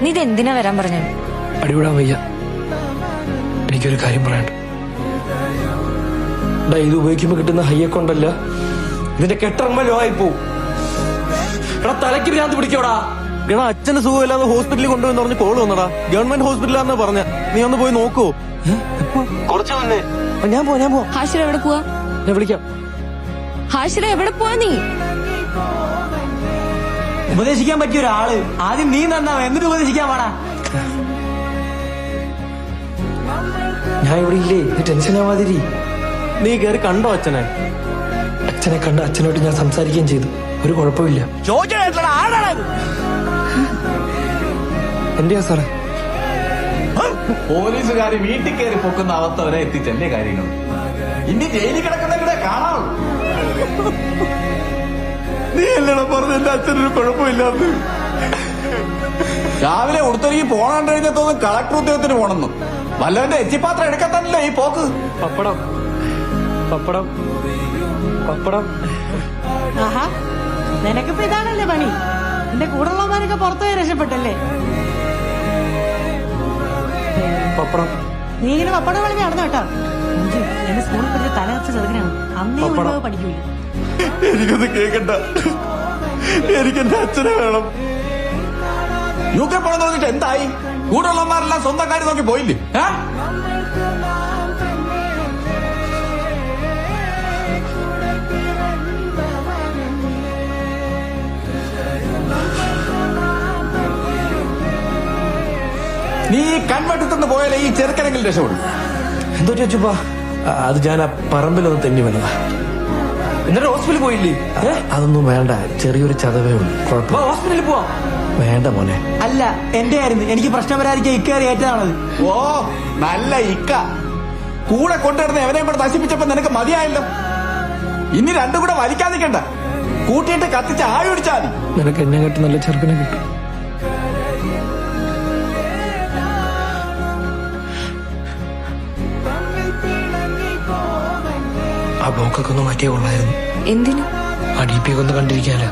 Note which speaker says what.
Speaker 1: നീ ഇതെന്തിനാ വരാൻ പറഞ്ഞു?
Speaker 2: അടിവിടാൻ വയ്യ. എനിക്കൊരു കാര്യം പറയാണ്ട്. ഇത് ഉപയോഗിക്കുമ്പോ കിട്ടുന്ന ഹയ്യൊക്കെ ഉണ്ടല്ല, ഇതിന്റെ കെട്ടിറങ്ങുമ്പോ ലോ ആയി പോവും. എടാ തലയ്ക്ക് ഭ്രാന്ത് പിടിക്കോടാ.
Speaker 3: എടാ അച്ഛന് സുഖമില്ലാതെ ഹോസ്പിറ്റലിൽ കൊണ്ടുപോയി പറഞ്ഞ് കോള് വന്നടാ. ഗവൺമെന്റ് ഹോസ്പിറ്റലാന്ന് പറഞ്ഞ. നീ ഒന്ന് പോയി നോക്കൂ. കുറച്ചു മുന്നേ. ഞാൻ പോവാ.
Speaker 1: ഹാഷിര എവിടെ പോവാ?
Speaker 2: ഞാൻ വിളിക്കാം.
Speaker 1: ഹാഷിര എവിടെ പോവാ? നീ
Speaker 4: ഉപദേശിക്കാൻ പറ്റിയ ഒരാള് ആദ്യം നീ നന്നാ, എന്നിട്ട് ഉപദേശിക്കാൻ പാടാ.
Speaker 2: ഞാൻ ഇവിടെ ഇല്ലേ, ടെൻഷൻ ആവാതിരി.
Speaker 3: നീ കയറി കണ്ടോ അച്ഛനെ?
Speaker 2: അച്ഛനെ കണ്ട് അച്ഛനോട്ട് ഞാൻ സംസാരിക്കുകയും ചെയ്തു. ഒരു കുഴപ്പമില്ല. എന്റെയാ സാറേ?
Speaker 5: പോലീസുകാര് വീട്ടിൽ കയറി പൊക്കുന്ന അവസ്ഥ വരെ എത്തിച്ചല്ലേ കാര്യങ്ങൾ. ഇനി ജയിലിൽ കിടക്കുന്ന കാണാം.
Speaker 3: നീ അല്ലടാ പറഞ്ഞ എന്റെ അച്ഛനൊരു കുഴപ്പമില്ലാന്ന്.
Speaker 5: രാവിലെ ഉടുത്തൊരുങ്ങി പോണാണ്ട് കഴിഞ്ഞത്തോന്നും കളക്ടർ ഉദ്യോഗത്തിന് പോണെന്നു. വല്ലവന്റെ എച്ചിപ്പാത്രം എടുക്കത്തല്ല ഈ പോക്ക്.
Speaker 2: പപ്പടം പപ്പടം പപ്പടം.
Speaker 6: ആഹാ, നിനക്കിപ്പോ ഇതാണല്ലേ പണി? എന്റെ കൂടെയുള്ളവന്മാരൊക്കെ പുറത്തുപോയി രക്ഷപ്പെട്ടല്ലേ?
Speaker 2: പപ്പടം.
Speaker 6: നീ ഇങ്ങനെ പപ്പടം കളഞ്ഞ് നടന്നു കേട്ടോ. എന്റെ സ്കൂളിൽ പഠിച്ച തലവച്ച ചെറുക്കനാണ്. അന്നേ ഒരുപാട് പഠിക്കൂല.
Speaker 3: എനിക്കൊന്ന് കേക്കണ്ട. എനിക്കെന്റെ അച്ഛനെ വേണം.
Speaker 5: യുകെ പോണെന്ന് പറഞ്ഞിട്ട് എന്തായി? കൂടെയുള്ളവന്മാരെല്ലാം സ്വന്തം കാര്യം നോക്കി പോയില്ലേ? നീ കൺവെട്ടത്തുനിന്ന് പോയാലേ ഈ ചെറുക്കനെങ്കിലും രക്ഷപ്പെടും.
Speaker 2: എന്തോ ചോദിച്ചുപ്പാ? അത് ഞാൻ ആ പറമ്പിലൊന്ന് തെന്നി വന്നതാ. എന്നിട്ട് ഹോസ്പിറ്റലിൽ പോയില്ലേ? അതൊന്നും വേണ്ട, ചെറിയൊരു ചതവേ ഉള്ളൂ. കുഴപ്പമില്ല, ഹോസ്പിറ്റലിൽ പോവാ. വേണ്ട മോനെ.
Speaker 4: അല്ല, എന്റെ ആയിരുന്നു. എനിക്ക് പ്രശ്നം വരാതിരിക്കാൻ ഇക്കയറി ഏറ്റതാണത്.
Speaker 5: ഓ നല്ല ഇക്ക. കൂടെ കൊണ്ടുവരുന്ന എവനെയും കൂടെ നശിപ്പിച്ചപ്പോ നിനക്ക് മതിയായല്ലോ. ഇനി രണ്ടും കൂടെ വലിക്കാതിരിക്കണ്ട. കൂട്ടിയിട്ട് കത്തിച്ച് ആഴി പിടിച്ചാൽ മതി.
Speaker 2: നിനക്ക് എന്നെ കേട്ട് നല്ല ചെറുക്കനെ കിട്ടും. ആ ബ്ലോക്കൊക്കെ ഒന്ന് മാറ്റിയേ കൊള്ളായിരുന്നു.
Speaker 1: എന്തിനു?
Speaker 2: ആ DP ഒക്കെ ഒന്ന് കണ്ടിരിക്കാലോ.